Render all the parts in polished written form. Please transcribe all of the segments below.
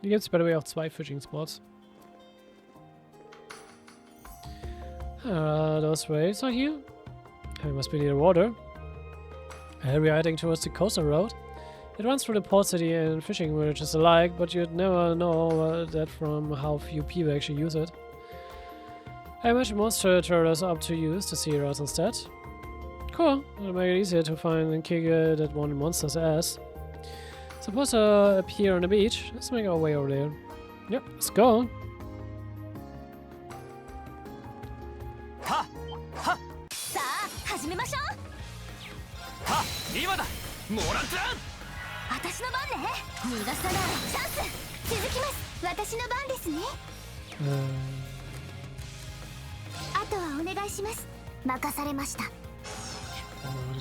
Hier gibt es by the way auch 2 Fishing Spots. Those rails are here. It must be near water. We are heading towards the coastal road. It runs through the port city and fishing villages alike, but you'd never know that from how few people actually use it. I imagine most travelers opt to use the sea routes instead. Cool, it'll make it easier to find and kick that one monster's ass. Supposed to appear on the beach. Let's make our way over there. Yep, let's go. Ha! Ha! さあ、始めましょう。は、今だ。モランちゃん。私の番ね。逃がさないチャンス。続きます。私の番ですね。あとはお願いします。任されました。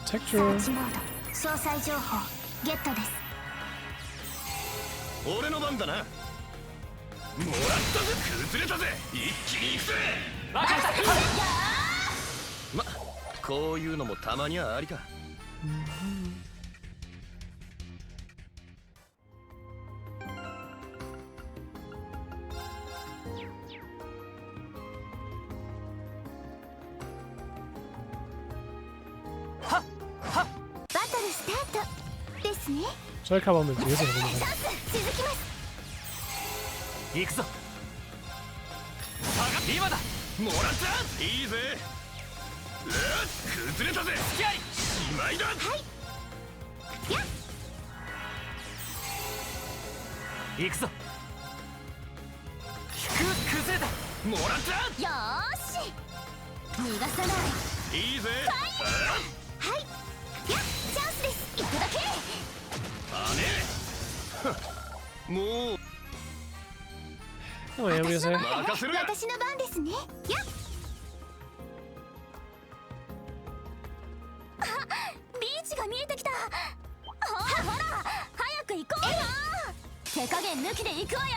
サーチモード、詳細情報ゲットです。俺の番だな。もらったぜ、崩れたぜ。一気に行くぜ。わかった。ま、こういうのもたまにはありか。それかもめっちゃ良さそうだね。続きます。行くぞ。今だ。もらった。いいぜ。崩れたぜ。付き合い。しまいだ。はい。やっ。行くぞ。崩れた。もらった。よーし。逃がさない。いいぜ。はい。やっ、チャンスです。行くだけ。もう。もうやめなさい。私の番ですね。やっ。あ、ビーチが見えてきた。ほらほら、早く行こうよ。手加減抜きで行くわよ。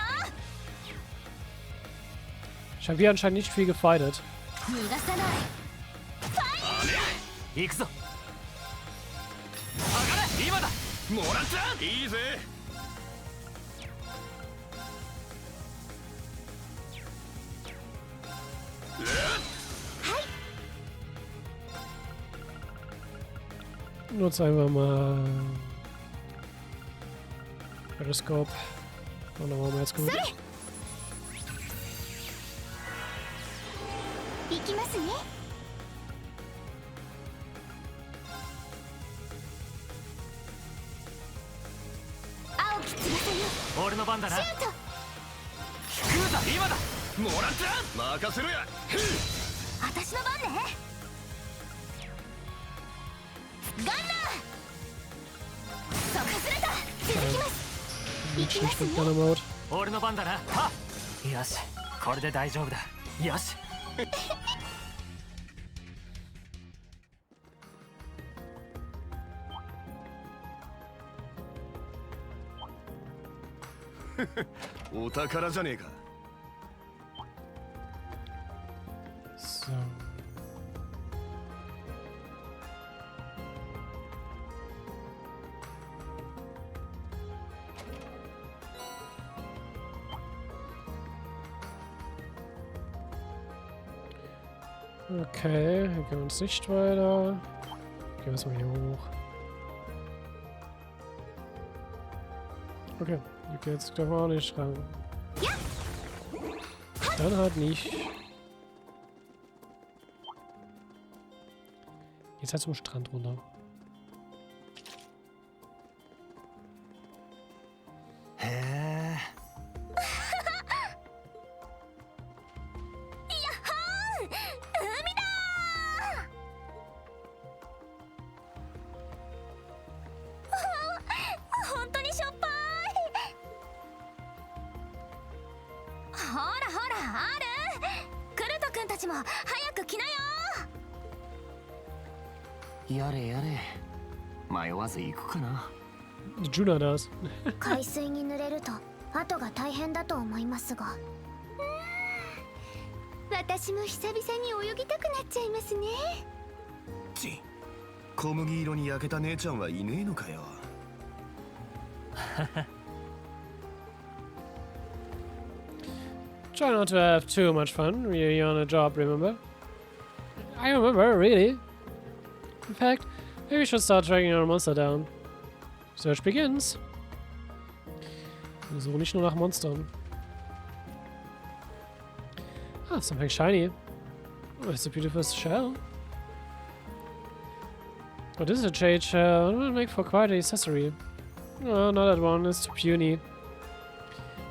Ich habe hier anscheinend nicht viel gefightet. 逃がさない。行くぞ。上がれ、今だ。もらった。いいぜ。Nutze einfach mal Periskop. Und dann machen wir jetzt gut.俺の番だな。引くんだ、今だ。もらった。任せろや。私の番ね。ガンナー。そう、崩れた。続きます。行きますね。俺の番だな。はっ。よし、これで大丈夫だ。よし。お宝じゃねえか。So. Okay, hier gehen wir uns nicht weiter. Gehen wir erstmal hier hoch. Okay, hier geht's doch auch nicht ran. Dann halt nicht. Jetzt halt zum Strand runter. Juna does. 海水に濡れると後が大変だと思いますが。私も久々に泳ぎたくなっちゃいますね。小麦色に焼けた姉ちゃんはいねえのかよ。Try not to have too much fun when you're on a job, remember? I remember, really. In fact, maybe we should start tracking our monster down. Search begins. Wir suchen nicht nur nach Monstern. Ah, something shiny. Oh, it's a beautiful shell. Oh, this is a jade shell. It will make for quite an accessory. No, not that one. It's too puny.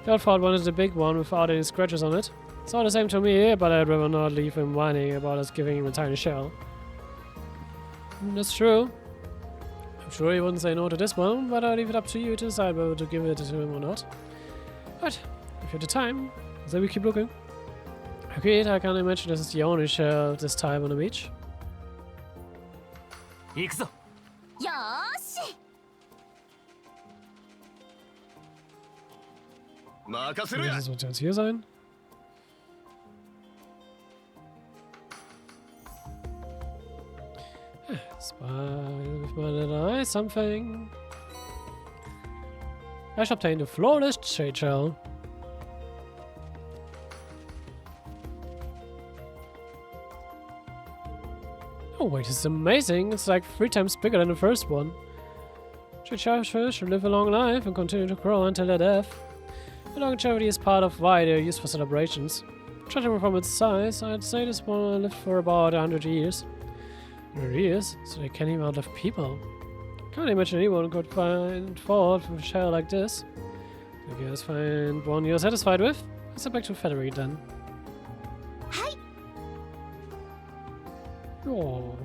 The outfall one is the big one without any scratches on it. It's all the same to me, but I'd rather not leave him whining about us giving him a tiny shell. That's true. I'm sure he wouldn't say no to this one, but I'll leave it up to you to decide whether to give it to him or not. But if you have the time, then we keep looking. Agreed, I can't imagine this is the only shell of this type on the beach. 行くぞ。よーし。任せろや。 Das wird jetzt hier sein. Spy something. I shall obtain the flawless jade shell. Oh wait, this is amazing. It's like 3 times bigger than the first one. Jade shellfish should live a long life and continue to grow until their death. The longevity is part of why they're used for celebrations. Judging from its size, I'd say this one lived for about 100 years. 100 years? So they can even outlive people. Can't imagine anyone could find fault with a shell like this. I guess find one you're satisfied with. Let's head back to Federate then. Hi. Oh.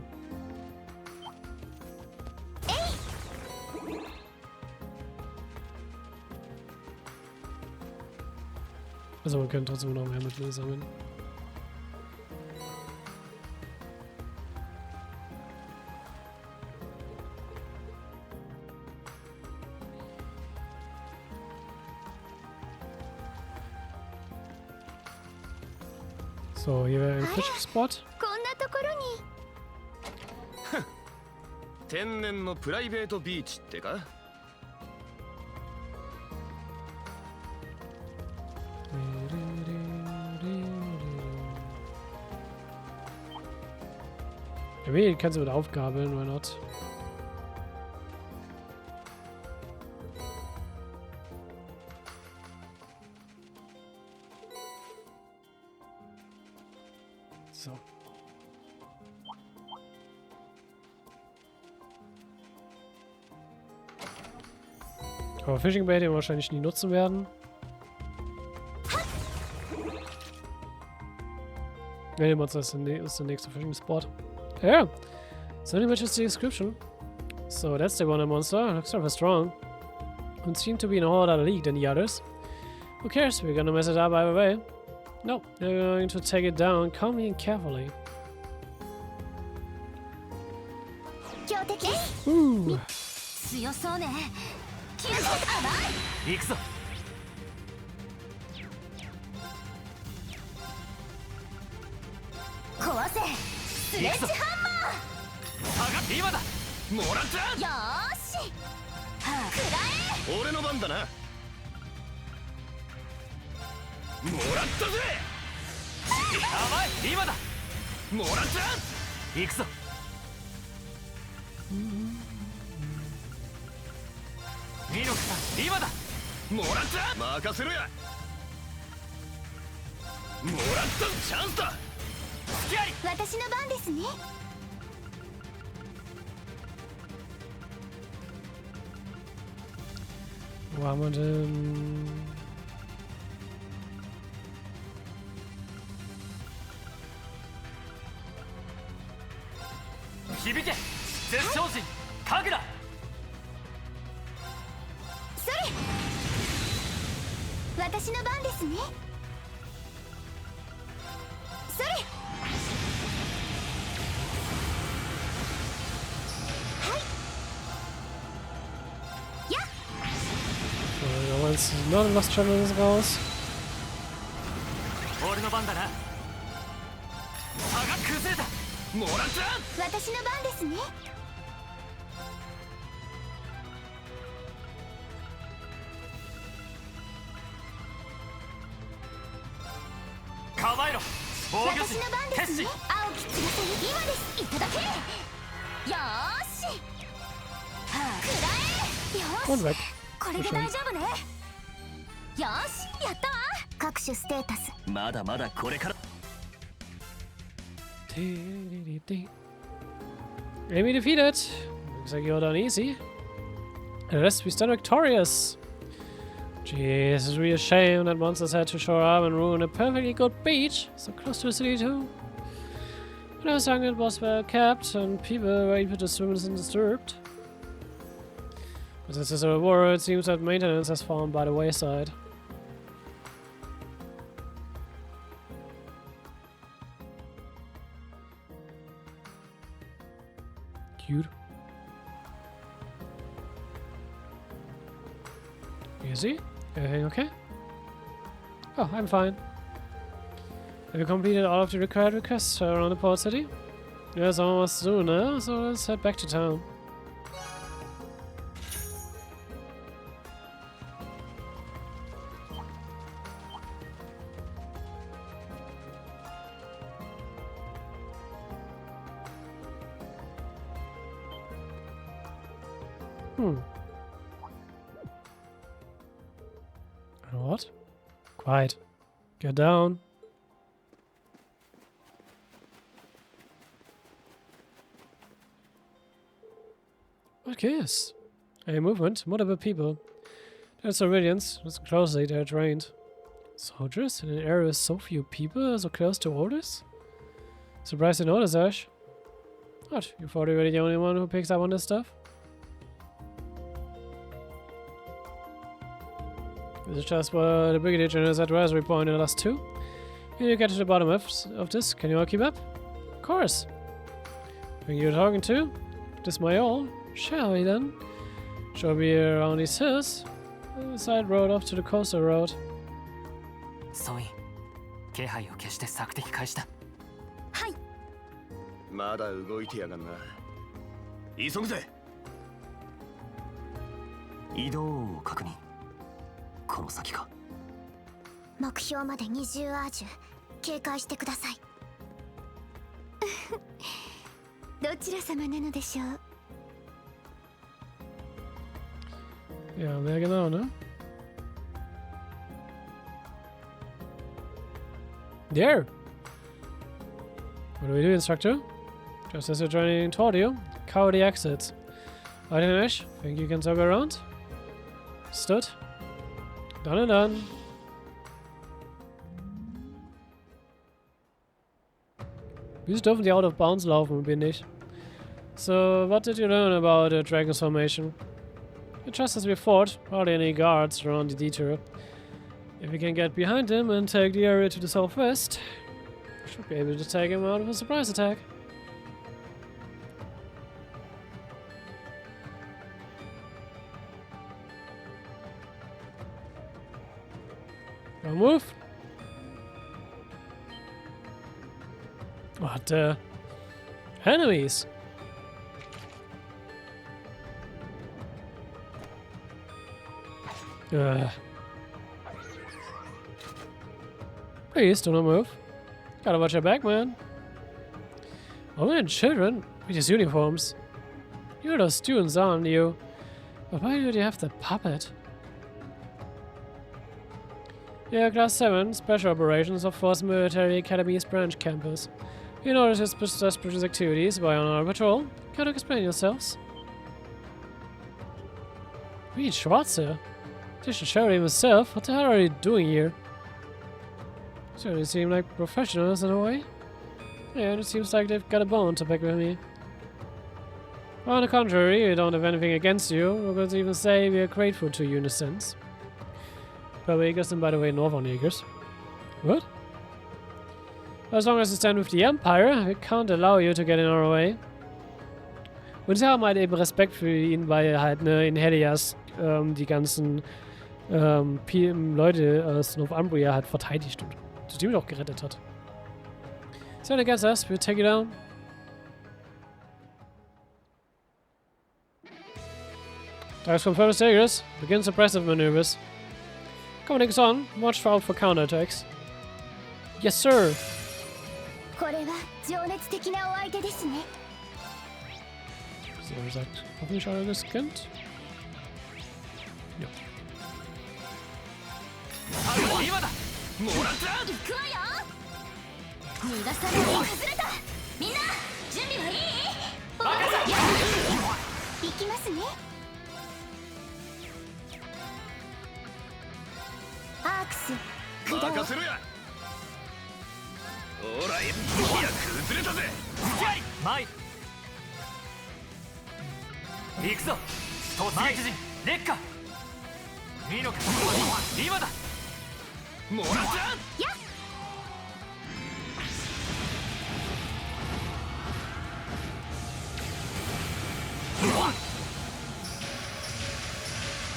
Also wir können trotzdem noch mehr Mittel sammeln. So, hier wäre ein Fischspot. こんなところに。天然のプライベートビーチってか。 I mean, kannst du mit aufgabeln, why not? So. Aber Fishing Bait, den wir wahrscheinlich nie nutzen werden. Ne, Monster ist der nächste Fishing Spot. Yeah, so only matches the description. So that's the one monster. Looks rather strong. Don't seem to be in a whole other league than the others. Who cares? We're gonna mess it up either way. No, we're going to take it down calmly and carefully. Ooh. 強そうね。キルト行くぞ。壊せ。スレッジハン下がって今だ。もらったマー。よーし。食らえ。俺の番だな。もらったぜ。やばい、今だ。もらった。行くぞ。ミノクさん、今だ。もらった。任せろや。もらったチャンスだ。付き合い。私の番ですね。Wo haben wir denn?響け、絶唱人、神楽。それ。私の番ですね。それ。Not a Lost Channel ist raus. 俺の番だな。差が崩れた。もらった。私の番ですね。構えろ防御私士の番ですね。青き翼に今です。いただけ。よーし。くらえ。よ Und ーし。 weg. これで大丈夫ね。よーし、やったわ。各種ステータス。まだまだこれから Enemy defeated. Looks like you're done easy. And the rest we stand victorious. Jeez, it's really a shame that monsters had to show up and ruin a perfectly good beach so close to the city too. When I was young, it was well kept and people were able to swim undisturbed. But since there's a war, it seems that maintenance has fallen by the wayside. Cute. Easy? Everything okay? Oh, I'm fine. Have you completed all of the required requests around the port city? Yes, almost soon now, so let's head back to town. What? Quiet. Get down. What is? A movement, multiple people. There's civilians. Listen closely, they're trained. Soldiers in an area with so few people, so close to orders? Surprised to notice, Ash. What? You thought you were the only one who picks up on this stuff? This is just what the Brigadier General's advisory point in the last two. Can you get to the bottom of this? Can you all keep up? Of course. Who you're talking to? This my all? Shall we then? Shall we be around these hills? The side road off to the coastal road. ソイ気配を消して索敵開始だ。はい。まだ動いてやがんな。急ぐぜ。移動を確認。この先か。目標まで20アージュ。警戒してください。どちら様なのでしょう。 Ja, mehr genau, ne? There! What do we do, Instructor? Just as you're joining toward you, cover the exits. Right in Ash, think you can circle around? Stood. Done and done. Wieso dürfen die out of bounds laufen, bin ich? So, what did you learn about the Dragon's formation? Just as we fought, hardly any guards around the detour. If we can get behind him and take the area to the southwest, we should be able to take him out of a surprise attack. Don't move. What the? Enemies! Please do not move. Gotta watch your back, man. Women and children with these uniforms. You're those students, aren't you? But why do you have the puppet? Yeah, Class 7, Special Operations of Force Military Academy's branch campus. You notice his suspicious activities while on our patrol. Can you explain yourselves? Reed Schwarzer? They should show him himself. What the hell are you doing here? So they seem like professionals in a way. Yeah, and it seems like they've got a bone to pick with me. Well, on the contrary, we don't have anything against you. We could even say we are grateful to you in a sense. Jaegers and, by the way, Northern Jaegers. What? As long as you stand with the Empire, we can't allow you to get in our way. Und sie haben halt eben Respekt für ihn, weil er halt in Helias die ganzen Leute aus Northumbria halt verteidigt und die Typen auch gerettet hat. So, I guess us, we'll take you down. Dives from further Jaegers, begin suppressive maneuvers. Coming on, watch out for counterattacks. Yes, sir. これは情熱的なお相手ですね。 So, sagt hoffentlich alle gescannt. Ja. 今だもらった。行くわよ。逃がさない。崩れた。みんな準備はいい？行きますね。アークス駆動。任せろや。ほらいや崩れたぜ。前行くぞ。突撃陣劣化。見ろか。今だもらった。やっ。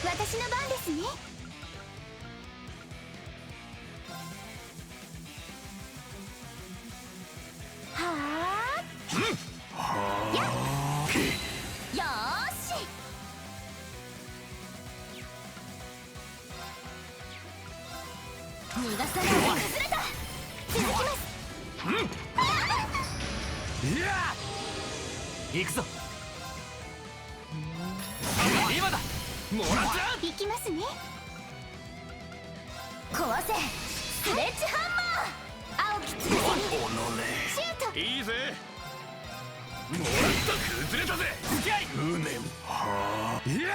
私の番ですね。はあ。やっ。よーし。逃がさない。崩れた。続きます。行くぞ。今だもらった。行きますね。壊せ。スレッジハンマー。青き翼にシュート。いいぜ。もらった崩れたぜ。無念はあ。いや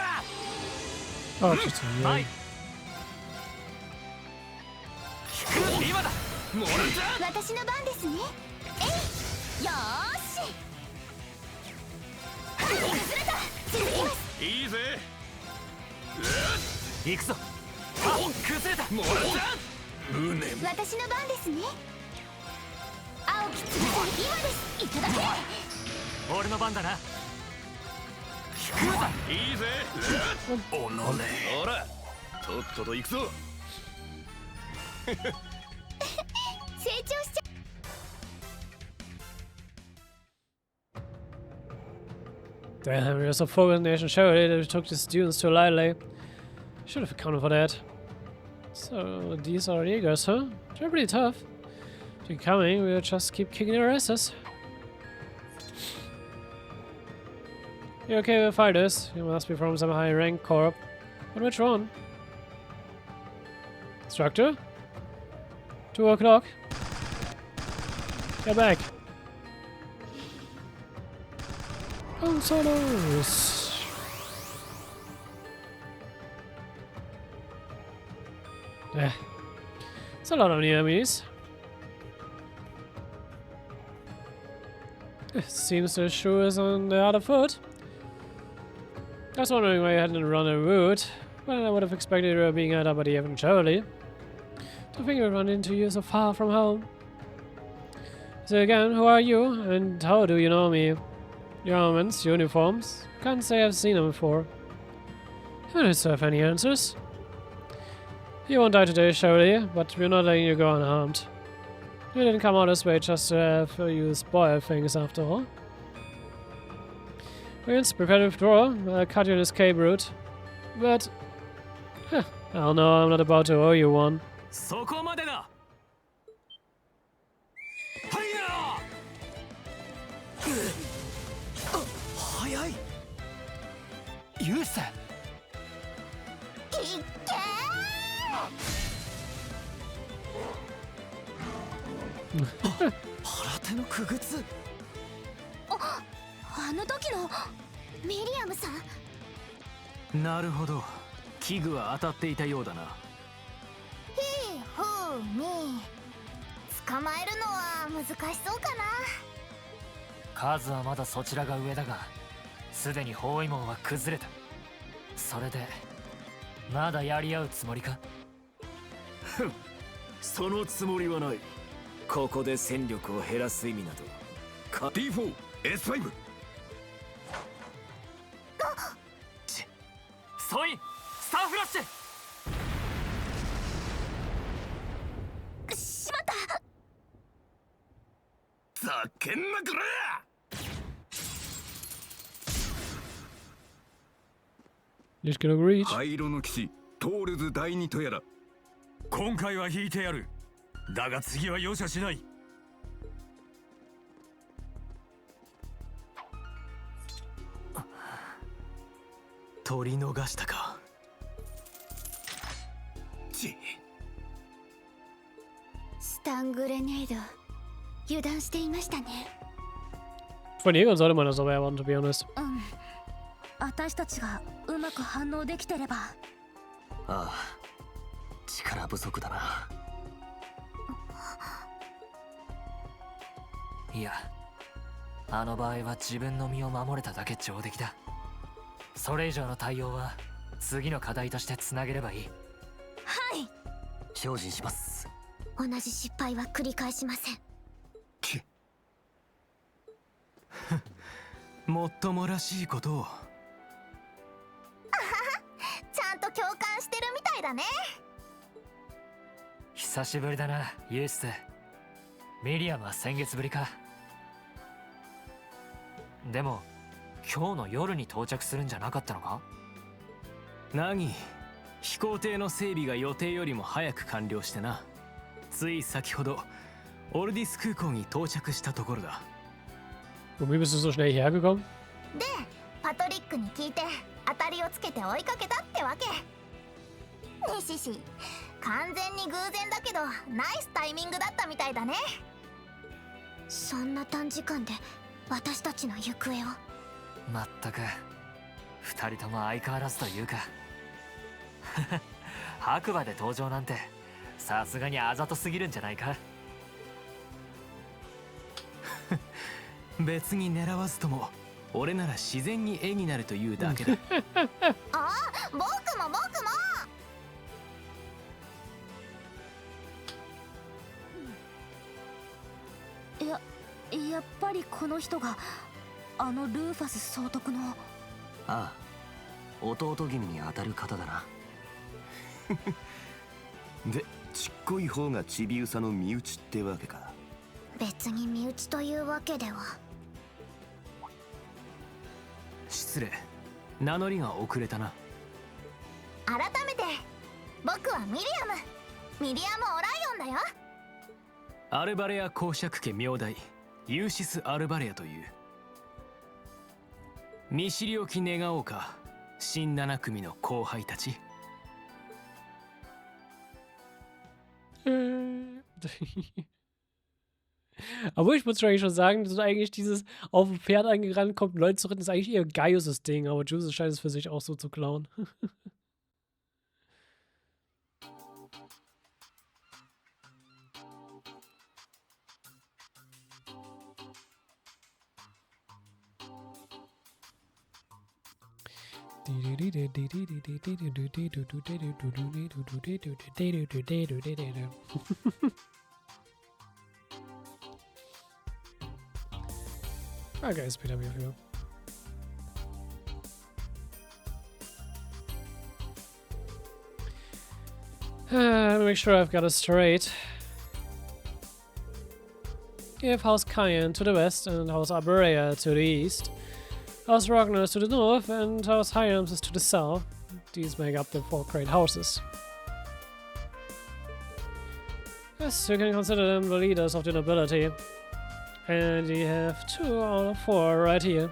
Oh, just a 前 yay. 今だもらった。私の番ですね。えい。よーし。崩れた。続きます。いいぜ。行くぞ。崩れた。もらった無念。私の番ですね。青き翼に今です。いただけ。俺の番だな。いいぜ。おのれ。ほらとっとと行くぞ。成長しちゃ。Damn, we were so focused on the Asian show that we took the students too lightly. Should have accounted for that. So, these are Jaegers, huh? They're pretty tough. Keep coming, we'll just keep kicking their asses. You're okay with fighters. You must be from some high rank corp. But which one? Instructor? 2 o'clock. Get back. Consolos. Yeah. It's a lot of new enemies. It seems the shoe is on the other foot. I was wondering why you hadn't run a route, but I would have expected you being out by the eventually. To think you run into you so far from home. So again, who are you, and how do you know me? Your armaments, uniforms, can't say I've seen them before. You don't deserve any answers. You won't die today, surely, but we're not letting you go unharmed. You didn't come out this way just to have you spoil things after all. Prince, prepare to withdraw. I'll cut you an escape route. But... hell no, I'm not about to owe you one. そこまでだ。はいや。早い。ユウセ。いっけー。腹手のくぐつ。あの時のミリアムさん。なるほど。器具は当たっていたようだな。ひふみ。捕まえるのは難しそうかな。数はまだそちらが上だが、すでに包囲網は崩れた。それでまだやり合うつもりか？ふん、そのつもりはない。ここで戦力を減らす意味など。D4、S5。ソイン、スターフラッシュ。しまった。ざけんなこら。Nicht genug Reach. 灰色の騎士トールズ第二とやら。今回は引いてやる。だが次は容赦しない。取り逃したか。スタングレネード油断していましたね。 Von Jägern sollte man das aber erwarten, to be honest. 私たちがうまく反応できてれば。ああ、力不足だな。いや、あの場合は自分の身を守れただけ上出来だ。それ以上の対応は次の課題としてつなげればいい。はい、精進します。同じ失敗は繰り返しません。もっともらしいことを。ちゃんと共感してるみたいだね。久しぶりだな、ユース。ミリアムは先月ぶりか。でも今日の夜に到着するんじゃなかったのか？何？飛行艇の整備が予定よりも早く完了してな。つい先ほどオルディス空港に到着したところだ。Womit bist du so schnell hierher gekommen? で、パトリックに聞いて当たりをつけて追いかけたってわけ。ねシシ、完全に偶然だけどナイスタイミングだったみたいだね。そんな短時間で私たちの行方を。まったく二人とも相変わらずというか白馬で登場なんてさすがにあざとすぎるんじゃないか。別に狙わずとも俺なら自然に絵になるというだけだ。ああ、僕も。やっぱりこの人があのルーファス総督の。ああ、弟君に当たる方だな。で、ちっこい方がちびうさの身内ってわけか。別に身内というわけでは。失礼、名乗りが遅れたな。改めて僕はミリアムオライオンだよ。アルバレア公爵家名代ユーシス・アルバレアという。見知りおき願おうか、新7組の後輩たち。Aber ich muss eigentlich schon sagen, dass eigentlich dieses auf dem Pferd angerannt kommt, Leute zu retten, ist eigentlich eher Gaius' Ding, aber Juice scheint es für sich auch so zu klauen. Okay, später wieder für. Let me make sure I've got it straight. Give House Cayenne to the west and House Arborea to the east. House Ragnar is to the north and House Hyams is to the south. These make up the 4 great houses. Yes, you can consider them the leaders of the nobility. And you have 2 out of 4 right here.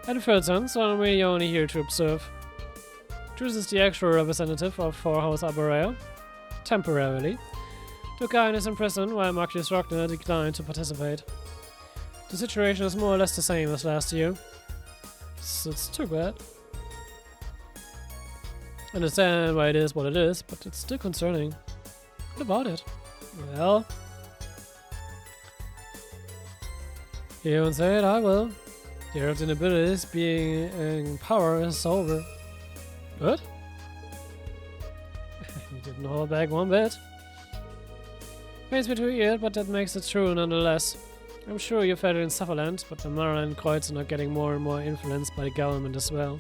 And the third son, so I'm really only here to observe. Juice is the actual representative of for House Arborea, temporarily. Dukain is in prison while Marcus Ragnar declined to participate. The situation is more or less the same as last year. So it's too bad. I understand why it is what it is, but it's still concerning. What about it? Well, you won't say it, I will. The era of the nobilities being in power is over. What? You didn't hold back one bit. Pains me to hear it, but that makes it true nonetheless. I'm sure you felt it in Sutherland, but the Mara and Kreuz are not getting more and more influenced by the government as well.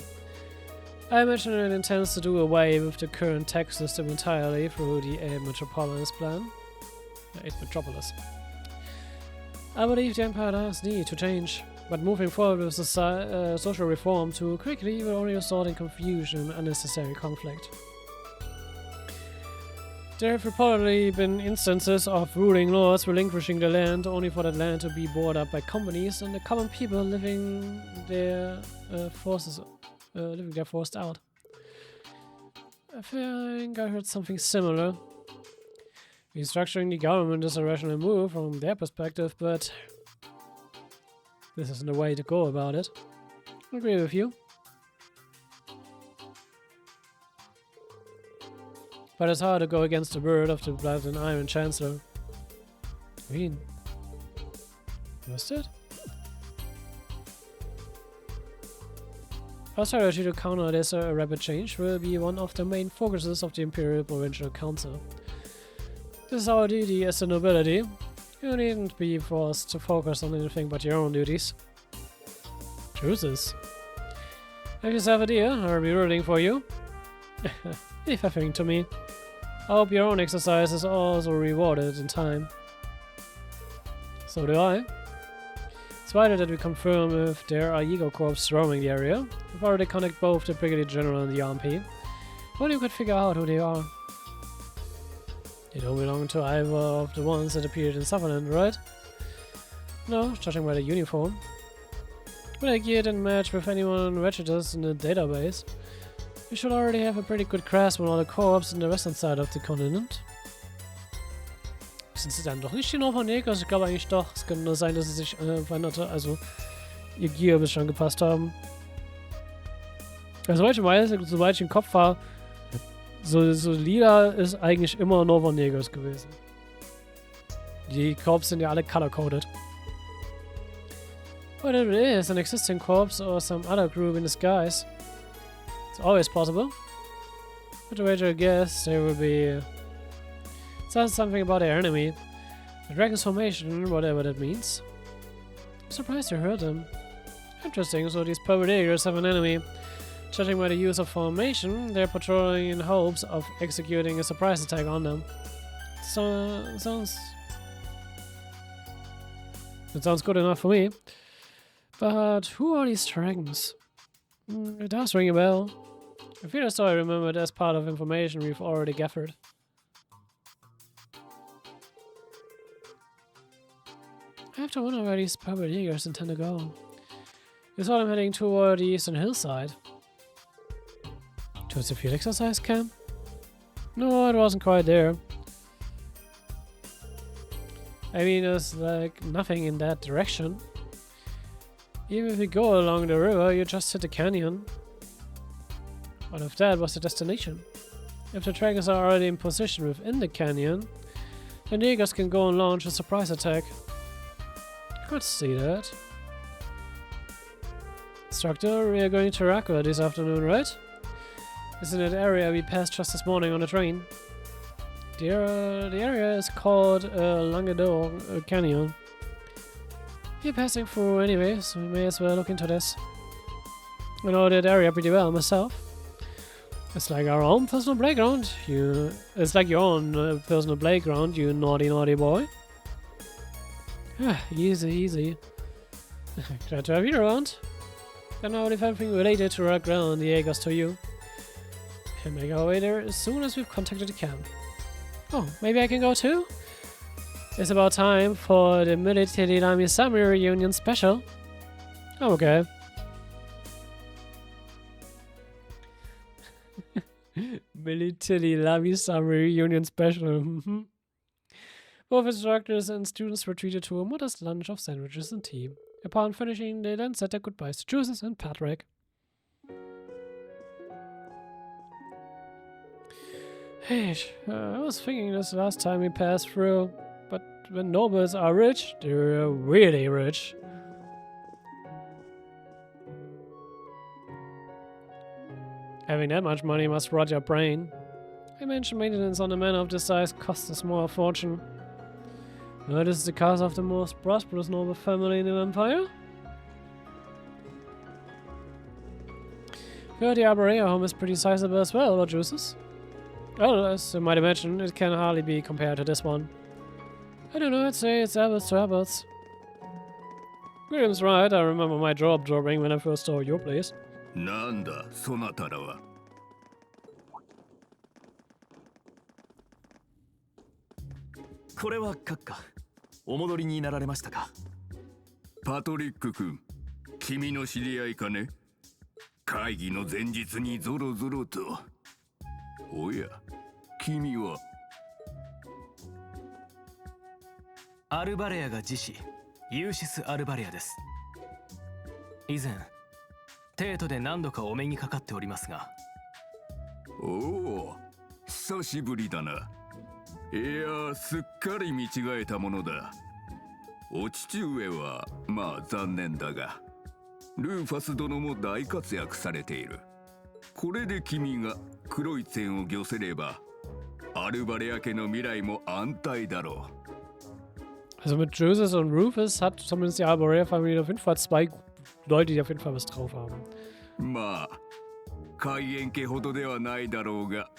I imagine it intends to do away with the current tax system entirely through the 8 Metropolis plan. 8 Metropolis. I believe the Empire does need to change, but moving forward with social reform too quickly will only result in confusion and unnecessary conflict. There have reportedly been instances of ruling lords relinquishing their land only for that land to be bought up by companies and the common people living their forced out. I think I heard something similar. Restructuring the government is a rational move from their perspective, but this isn't the way to go about it. I agree with you. But it's hard to go against the word of the blood and iron chancellor. I mean, was it? Our strategy to counter this rapid change will be one of the main focuses of the Imperial Provincial Council. This is our duty as the nobility. You needn't be forced to focus on anything but your own duties. Chooses. Have yourself a deal, I'll be rooting for you. Leave everything to me. I hope your own exercise is also rewarded in time. So do I. It's vital that we confirm if there are Jaeger corps roaming the area. We've already contacted both the Brigadier General and the RMP. But you could figure out who they are. They don't belong to either of the ones that appeared in Sutherland, right? No, judging by the uniform. But their gear didn't match with anyone registered in the database. You should already have a pretty good grasp on all the corps in the western side of the continent. Sind sie dann doch nicht die Norvernegers? Ich glaube eigentlich doch. Es könnte nur sein, dass sie sich veränderte, also ihr Gear bis schon gepasst haben. Also, soweit ich weiß, soweit ich im Kopf war, so lila ist eigentlich immer Norvernegers gewesen. Die Corps sind ja alle color-coded. Whatever it is, an existing corps or some other group in disguise. It's always possible. But to wager a guess, there will be something about their enemy. The dragon's formation, whatever that means. I'm surprised you heard them. Interesting, so these pervaders have an enemy. Judging by the use of formation, they're patrolling in hopes of executing a surprise attack on them. It sounds good enough for me. But who are these dragons? It does ring a bell. I feel as though I remembered as part of information we've already gathered. I have to wonder where these purple Jaegers intend to go. You saw them heading toward the eastern hillside. Towards the field exercise camp? No, it wasn't quite there. I mean, there's like nothing in that direction. Even if you go along the river, you just hit the canyon. What if that was the destination? If the dragons are already in position within the canyon, then the Jaegers can go and launch a surprise attack. I could see that. Instructor, we are going to Rakura this afternoon, right? It's in that area we passed just this morning on the train. The area is called Languedoc Canyon. We're passing through anyway, so we may as well look into this. I know that area pretty well myself. It's like our own personal playground. It's like your own personal playground, you naughty, naughty boy. Easy, easy. Glad to have you around. Then I'll leave everything related to our ground and the Jaegers to you. And make our way there as soon as we've contacted the camp. Oh, maybe I can go too? It's about time for the Military Lami Summer Reunion special. Oh, okay. Military Lami Summer Reunion special. Both instructors and students were treated to a modest lunch of sandwiches and tea. Upon finishing, they then said their goodbyes to Joseph and Patrick. Hey, I was thinking this last time we passed through, but when nobles are rich, they're really rich. Having that much money must rot your brain. I mentioned maintenance on a man of this size costs a small fortune. No, this is the cause of the most prosperous noble family in the empire? Well, the Erebonia home is pretty sizable as well, what juices? Well, as you might imagine, it can hardly be compared to this one. I don't know, I'd say it's apples to apples. William's right, I remember my jaw dropping when I first saw your place. なんだそなたらは。これは閣下。お戻りになられましたか。パトリック君、君の知り合いかね。会議の前日にゾロゾロと。おや、君は。アルバレアが自死、ユーシス・アルバレアです。以前帝都で何度かお目にかかっておりますが。おお、久しぶりだな。いや、すっかり見違えたものだ。お父上はまあ残念だが、ルーファス殿も大活躍されている。これで君がクロイツェンを御せれば、アルバレア家の未来も安泰だろう。Also mit Joseph und Rufus hat zumindest die Arborea-Familie auf jeden Fall zwei Leute, die auf jeden Fall was drauf haben. まあ、開園家ほどではないだろうが。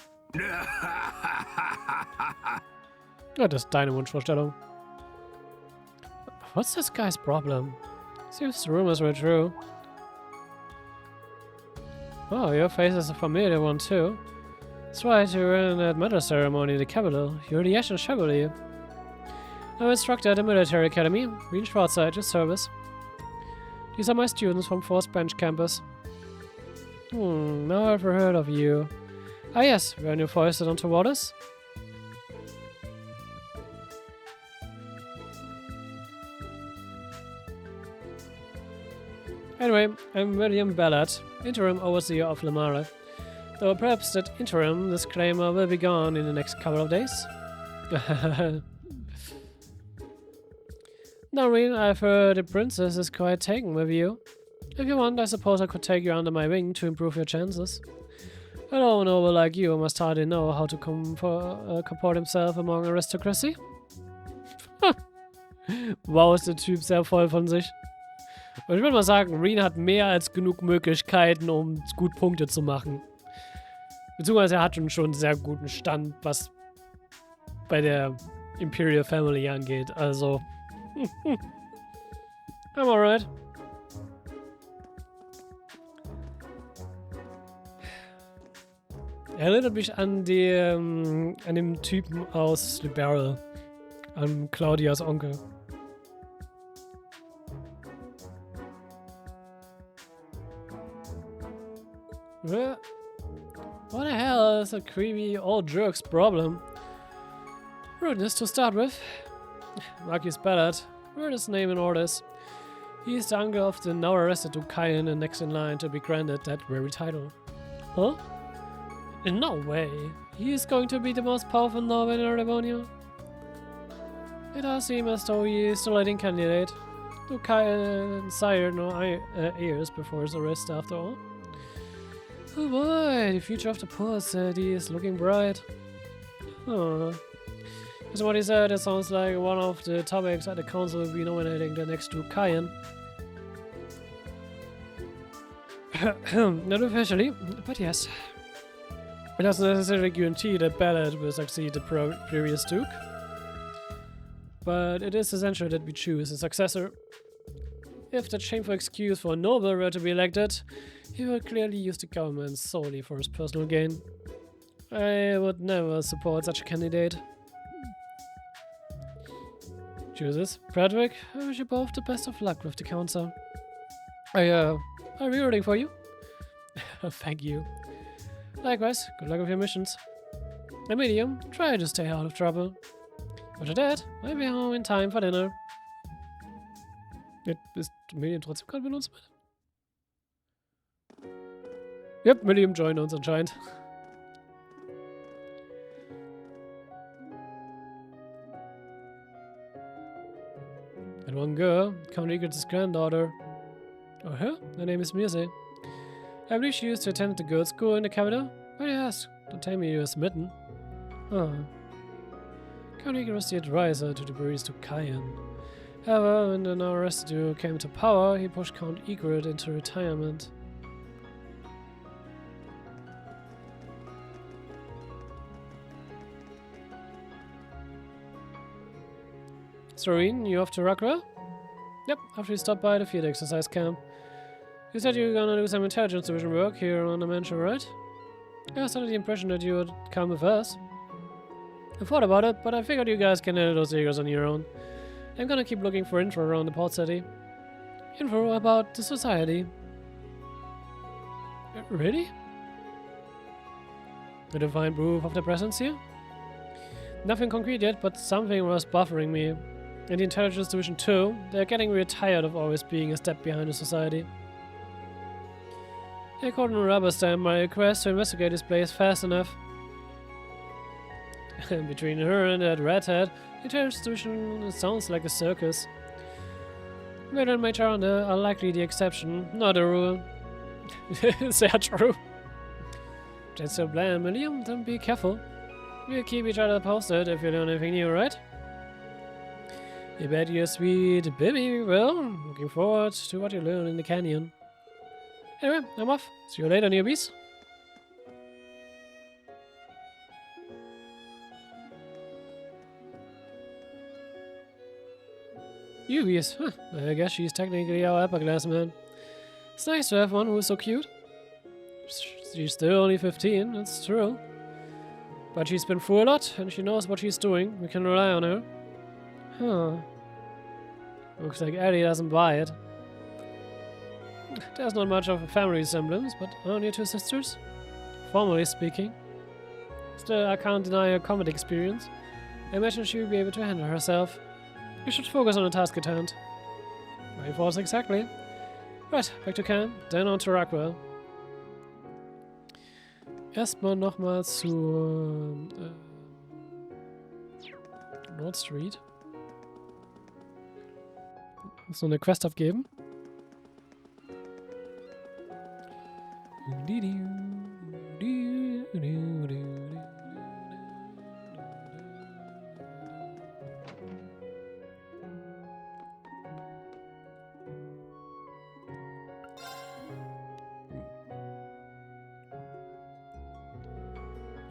Ja, das ist deine Wunschvorstellung. What's this guy's problem? Seems the rumors were true. Oh, your face is a familiar one too. That's right, you were in that medal ceremony in the capital. You're the Ashen Chevalier. I'm an instructor at the military academy. Green Schwarzside, your service. These are my students from 4th Bench campus. Now I've heard of you. Ah yes, were you foisted onto waters? Anyway, I'm William Ballard, interim overseer of Lamara. Though perhaps that interim disclaimer will be gone in the next couple of days. Noreen, I've heard the princess is quite taken with you. If you want, I suppose I could take you under my wing to improve your chances. A low noble like you must hardly know how to comport himself among aristocracy. Wow, ist der Typ sehr voll von sich. Und ich würde mal sagen, Reen hat mehr als genug Möglichkeiten, um gut Punkte zu machen. Beziehungsweise er hat schon einen sehr guten Stand, was bei der Imperial Family angeht. Also, I'm alright. Erinnert mich an dem Typen aus Liberal. An Claudias Onkel. What the hell is that creepy old jerk's problem? Rudeness to start with. Marcus Ballard. Word his name in orders. He is the uncle of the now arrested Dukayan and next in line to be granted that very title. Huh? In no way. He is going to be the most powerful noble in Erebonia. It does seem as though he is the leading candidate. Dukayan sired no heirs before his arrest after all. Oh boy, the future of the poor city is looking bright. Huh. As what he said, it sounds like one of the topics at the council will be nominating the next Dukayan. Not officially, but yes. It doesn't necessarily guarantee that Ballard will succeed the previous Duke. But it is essential that we choose a successor. If that shameful excuse for a noble were to be elected, he would clearly use the government solely for his personal gain. I would never support such a candidate. Chooses Frederick, I wish you both the best of luck with the council. I'll be rooting for you. Thank you. Likewise, good luck with your missions. A medium, try to stay out of trouble. After that, I'll be home in time for dinner. Ist Medium trotzdem gerade benutzt? Yep, Medium join uns anscheinend. And one girl, Count Egret's granddaughter. Oh, her? Her name is Mirze. I believe she used to attend the girls' school in the capital. Why do you ask? Don't tell me you were smitten. Oh. Count Egret was the advisor to the barista Kayan. However, when the now arrested duo came to power, he pushed Count Egret into retirement. Soreen, you off to Rockwell? Yep, after you stopped by the field exercise camp. You said you were gonna do some intelligence division work here on the mansion, right? I was under the impression that you would come with us. I thought about it, but I figured you guys can handle those Jaegers on your own. I'm gonna keep looking for info around the port city. Info about the society. Really? Did you find proof of their presence here? Nothing concrete yet, but something was buffering me. In the intelligence division too, they're getting really tired of always being a step behind the society. They couldn't rubber stamp my request to investigate this place fast enough. Between her and that redhead, the intelligence division sounds like a circus. Major and Major are likely the exception, not the rule. Sehr true. That's so bland, William. Then be careful. We'll keep each other posted if you learn anything new, right? You bet you're sweet baby. Well, looking forward to what you learn in the canyon. Anyway, I'm off. See you later, newbies. Newbies? Huh. I guess she's technically our upperclassman. It's nice to have one who's so cute. She's still only 15, that's true. But she's been through a lot, and she knows what she's doing. We can rely on her. Huh. Looks like Ellie doesn't buy it. There's not much of a family resemblance, but aren't you two sisters? Formally speaking. Still, I can't deny her comedy experience. I imagine she will be able to handle herself. You should focus on the task at hand. My thoughts exactly. Right, back to camp, then on to Rockwell. Erstmal nochmal zur Nord Street. Muss noch eine Quest abgeben.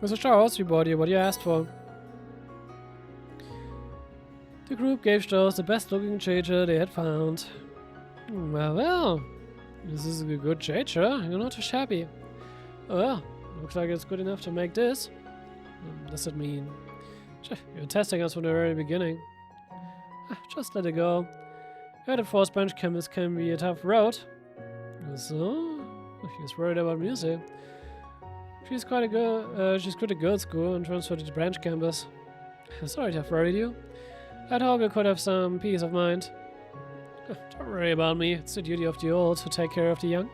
So show us, everybody, what you asked for. The group gave Strauss the best looking Jaeger they had found. Well, this is a good Jaeger. You're not too shabby. Oh well, looks like it's good enough to make this. Does it mean? You're testing us from the very beginning. Just let it go. The force branch campus can be a tough road. So, she's worried about music. She's quite a girl. She's quit a girls' school and transferred to the branch campus. Sorry to have worried you. I'd hope you could have some peace of mind. Don't worry about me. It's the duty of the old to take care of the young.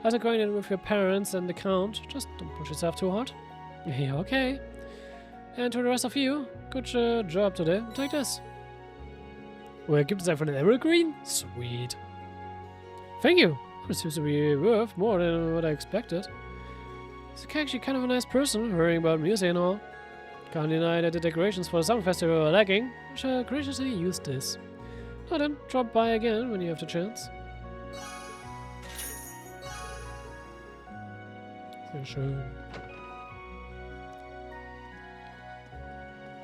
As acquainted with your parents and the count, just don't push yourself too hard. Yeah, okay. And to the rest of you, good job today. Take this. Woher gibt es einfach einen Evergreen? Sweet. Thank you. This seems to be worth more than what I expected. He's actually kind of a nice person, worrying about music and all. Can't deny that the decorations for the summer festival are lacking. I shall graciously use this. Now then, drop by again when you have the chance. Sehr schön.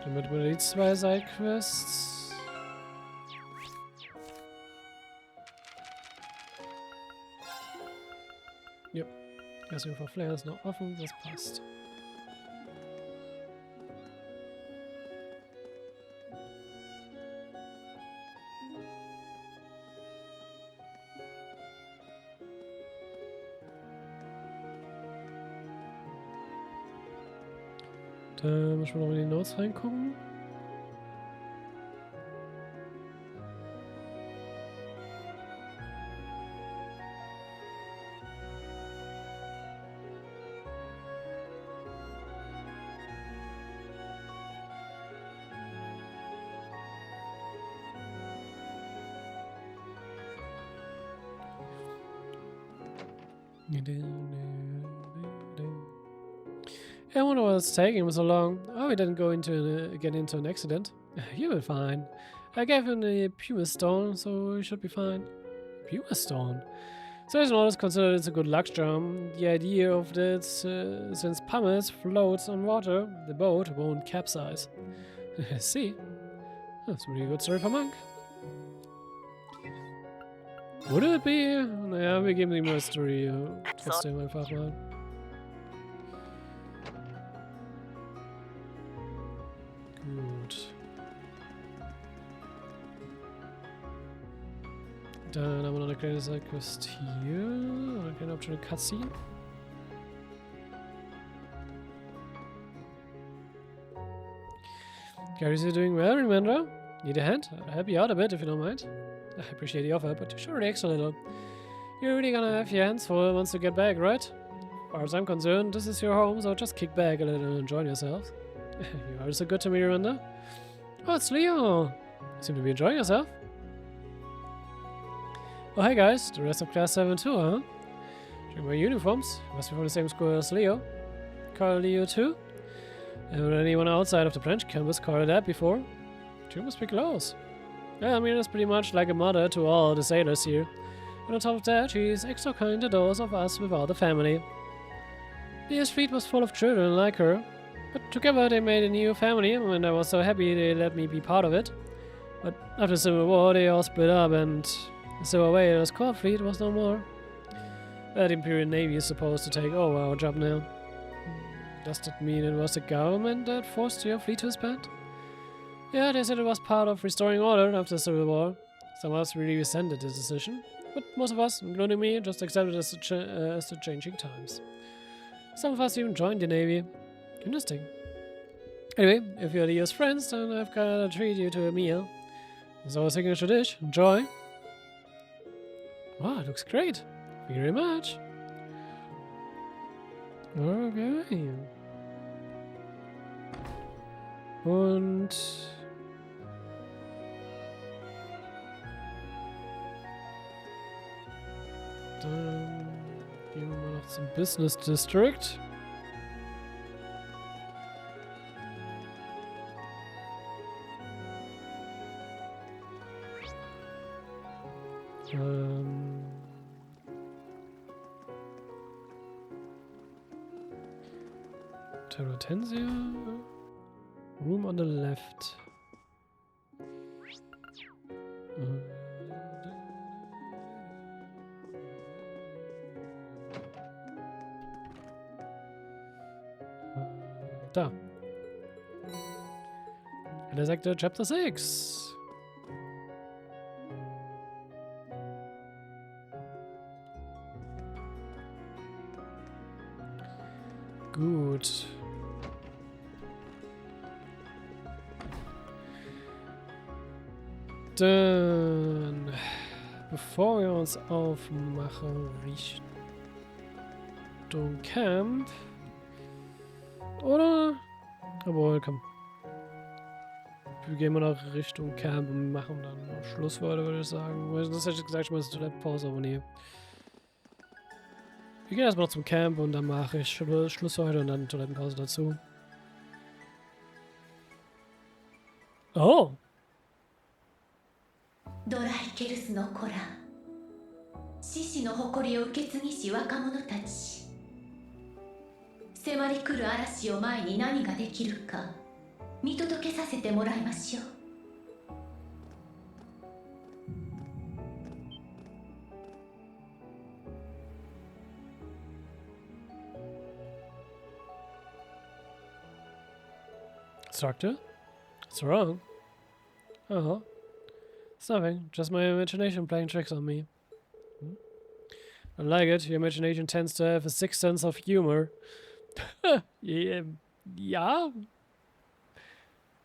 Damit wir die 2 Sidequests. Yep. Asking for Flair ist noch offen, das passt. Da müssen wir noch in die Notes reingucken. I wonder what's taking him so long. Oh, he didn't get into an accident. He will be fine. I gave him the pumice stone, so he should be fine. Pumice stone? Certain orders consider it's a good luck charm. The idea of that, since pumice floats on water, the boat won't capsize. See? That's a really good story for Monk. Would it be? Naja, wir geben ihm die Story trotzdem einfach mal. Gut. Dann haben wir noch eine kleine Sidequest hier. Eine kleine optional Cutscene. Gary's doing well, remember? Need a hand? I'll help you out a bit if you don't mind. I appreciate the offer, but you should relax a little. You're really gonna have your hands full once you get back, right? As far as I'm concerned, this is your home, so just kick back a little and enjoy yourself. You are so good to me, Miranda. Oh, it's Leo. You seem to be enjoying yourself. Oh, hey guys, the rest of Class 7 too, huh? Check my uniforms. Must be from the same school as Leo. Call Leo too? Haven't anyone outside of the branch campus called that before? Two must be close. Yeah, I mean, it's pretty much like a mother to all the sailors here. And on top of that, she's extra kind to those of us without a family. Leo's fleet was full of children like her. But together they made a new family, and I was so happy they let me be part of it. But after the Civil War, they all split up, and the Silver Whale's core fleet was no more. The Imperial Navy is supposed to take over our job now. Does that mean it was the government that forced your fleet to disband? Yeah, they said it was part of restoring order after the Civil War. Some of us really resented this decision, but most of us, including me, just accepted it as the changing times. Some of us even joined the Navy. Interesting. Anyway, if you're Leo's friends, then I've gotta treat you to a meal. It's our signature dish. Enjoy. Wow, it looks great. Thank you very much. Okay. Und dann gehen wir mal noch zum Business District. Terrotensia. Room on the left. Da. Der sagte Chapter 6. Gut. Dann, bevor wir uns aufmachen Richtung Camp, oder? Obwohl, komm. Wir gehen mal noch Richtung Camp und machen dann noch Schlussworte, würde ich sagen. Das hätte ich gesagt, ich muss zur Pause, aber nee. Wir gehen erstmal noch zum Camp und dann mache ich Schlussworte und dann Toilettenpause dazu. Oh! ドライケルスの子ら、獅子の誇りを受け継ぎし若者たち、迫り来る嵐を前に何ができるか見届けさせてもらいましょう。Sagte? What's wrong? Oh. It's nothing. Just my imagination playing tricks on me. I like it. Your imagination tends to have a sixth sense of humor. Ja.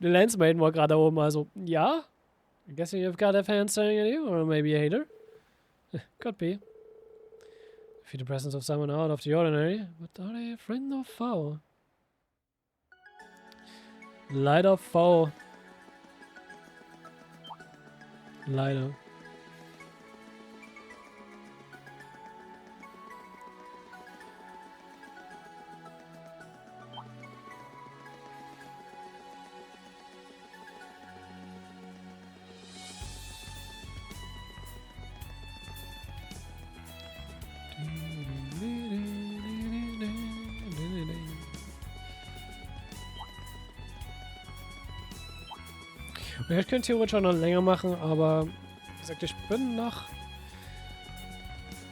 The Lensmaiden war gerade da oben, also ja. I'm guessing you've got a fan staring at you, or maybe a hater. Could be. Feel the presence of someone out of the ordinary. But are they a friend or foe? Leider foe. Leider. Ich könnte theoretisch auch noch länger machen, aber wie gesagt, ich bin noch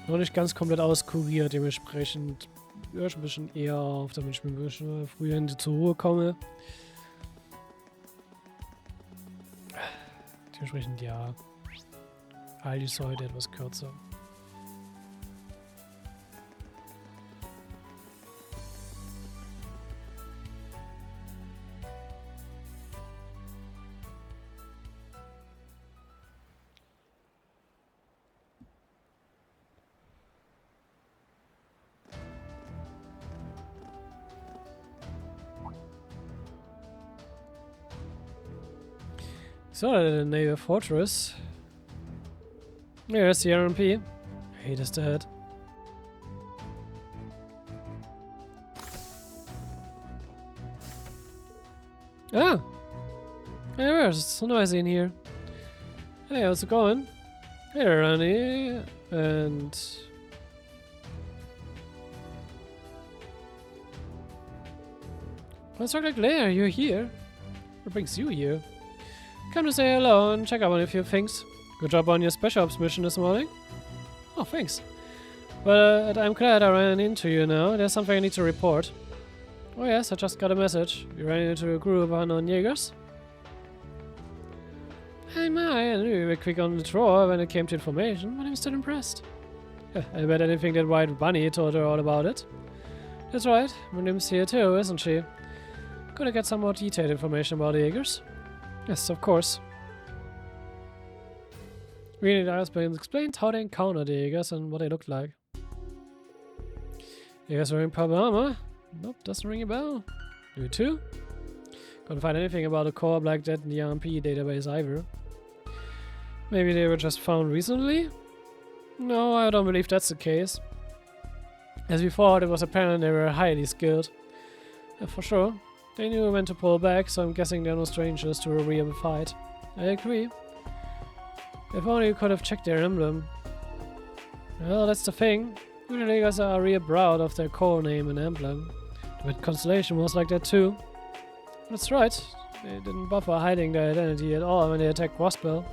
nicht ganz komplett auskuriert, dementsprechend höre ich ein bisschen eher auf, damit ich ein bisschen früher zur Ruhe komme. Dementsprechend ja. All dies heute etwas kürzer. So, the naval fortress. There's the RMP. Hate is dead. Ah! Hey, it's so noisy in here. Hey, how's it going? Hey, Ronnie. And... Let's talk like Lehrer, you're here. What brings you here? Come to say hello and check up on a few things. Good job on your special ops mission this morning. Oh, thanks. But I'm glad I ran into you now. There's something I need to report. Oh yes, I just got a message. You ran into a group of unknown Jaegers. Hey my, I knew you were quick on the draw when it came to information, but I'm still impressed. I bet anything that White Bunny told her all about it. That's right, Miriam's here too, isn't she? Gonna get some more detailed information about the Jaegers. Yes, of course. Really nice, but explained how they encountered the Jaegers and what they looked like. Jaegers wearing purple armor? Nope, doesn't ring a bell. You too? Couldn't find anything about a corp like that in the RMP database either. Maybe they were just found recently? No, I don't believe that's the case. As before, it was apparent they were highly skilled. For sure. They knew when to pull back, so I'm guessing they're no strangers to a real fight. I agree. If only you could have checked their emblem. Well, that's the thing. Usually guys are real proud of their core name and emblem. But Constellation was like that too. That's right. They didn't bother hiding their identity at all when they attacked Gospel.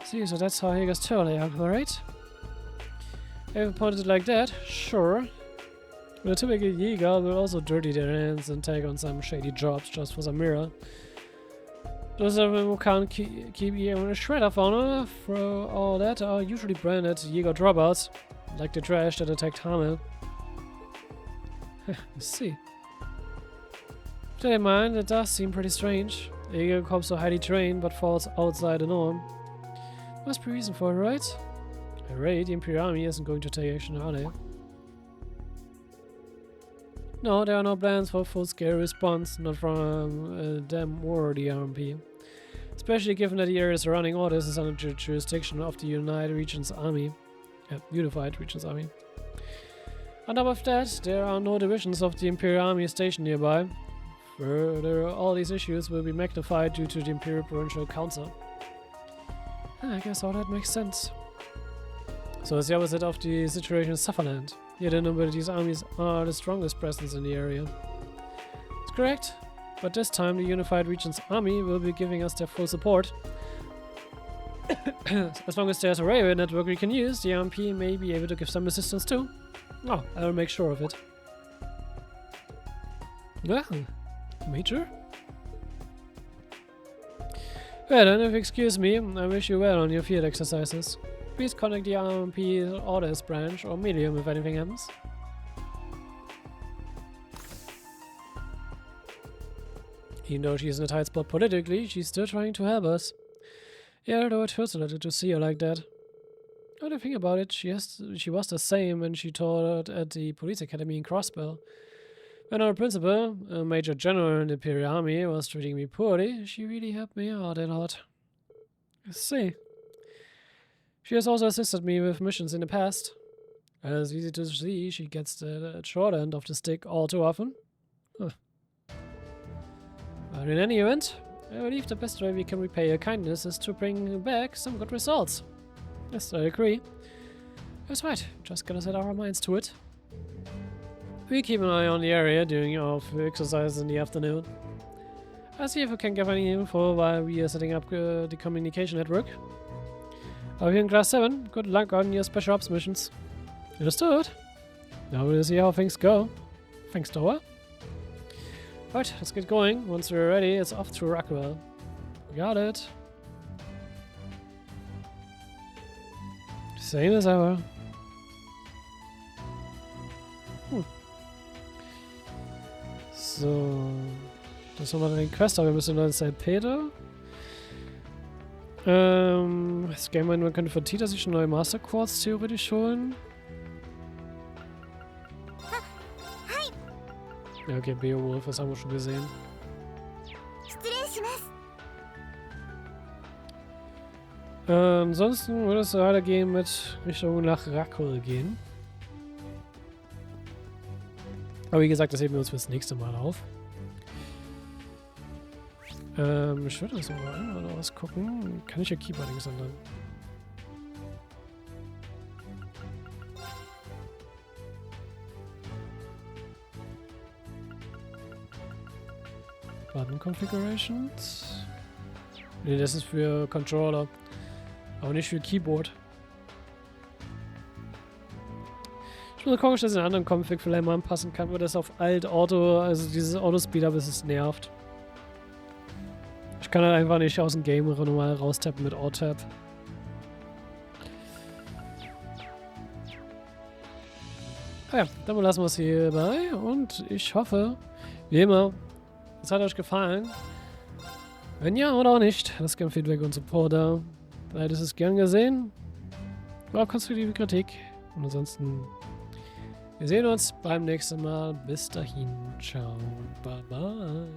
See, so that's how Jaeger's totally are, right? If you pointed it like that, sure. But a typical Jaeger will also dirty their hands and take on some shady jobs just for some mirror. Those of them who can't keep even a shred of honor for all that are usually branded Jaeger dropouts, like the trash that attacked Hamel. Let's see. Keep in mind, it does seem pretty strange. Jaeger comes so highly trained but falls outside the norm. Must be a reason for it, right? A raid, the Imperial Army isn't going to take action, are they? No, there are no plans for a full-scale response, not from them or the RMP. Especially given that the area surrounding Orders is under the jurisdiction of the Unified Regions Army. On top of that, there are no divisions of the Imperial Army stationed nearby. Further, all these issues will be magnified due to the Imperial Provincial Council. I guess all that makes sense. So it's the opposite of the situation in Sutherland. Yet the nobility's armies are the strongest presence in the area. It's correct, but this time the Unified Regions Army will be giving us their full support. As long as there's a railway network we can use, the RMP may be able to give some assistance too. Oh, I'll make sure of it. Well, Major? Well then, if you excuse me, I wish you well on your field exercises. Please contact the RMP Orders branch or medium if anything happens. Even though she's in a tight spot politically, she's still trying to help us. Yeah, though it hurts a little to see her like that. Now that I think about it, she was the same when she taught at the police academy in Crossbell. When our principal, a major general in the Imperial Army, was treating me poorly, she really helped me out a lot. I see. She has also assisted me with missions in the past. As easy to see, she gets the short end of the stick all too often. Huh. But in any event, I believe the best way we can repay her kindness is to bring back some good results. Yes, I agree. That's right, just gotta set our minds to it. We keep an eye on the area during our exercise in the afternoon. I'll see if we can get any info while we are setting up the communication network. Are we in Class 7? Good luck on your special ops missions. Understood. Now we'll see how things go. Thanks, Tower. Right, let's get going. Once we're ready, it's off to Rockwell. Got it. Same as ever. So. Das ist nochmal den Quest, aber wir müssen noch ins Peter. Das Game man könnte von Tita sich schon neue Master Quartz theoretisch holen. Ja, okay, Beowulf, das haben wir schon gesehen. Ansonsten würde es weitergehen mit Richtung nach Rakul gehen. Aber wie gesagt, das heben wir uns fürs nächste Mal auf. Ich würde das mal einmal ausgucken. Kann ich ja Keyboardings ändern? Button Configurations. Ne, das ist für Controller. Aber nicht für Keyboard. Ich muss gucken, ob ich das in einen anderen Config vielleicht mal anpassen kann, wo das auf Alt Auto, also dieses Autospeed, bis es nervt. Ich kann halt einfach nicht aus dem Game normal raustappen mit Alt-Tab. Ah ja, dann lassen wir es hierbei und ich hoffe, wie immer, es hat euch gefallen. Wenn ja oder auch nicht, lasst gerne Feedback und Support da. Beides ist gern gesehen. War auch konstruktive Kritik. Und ansonsten, wir sehen uns beim nächsten Mal. Bis dahin. Ciao. Bye bye.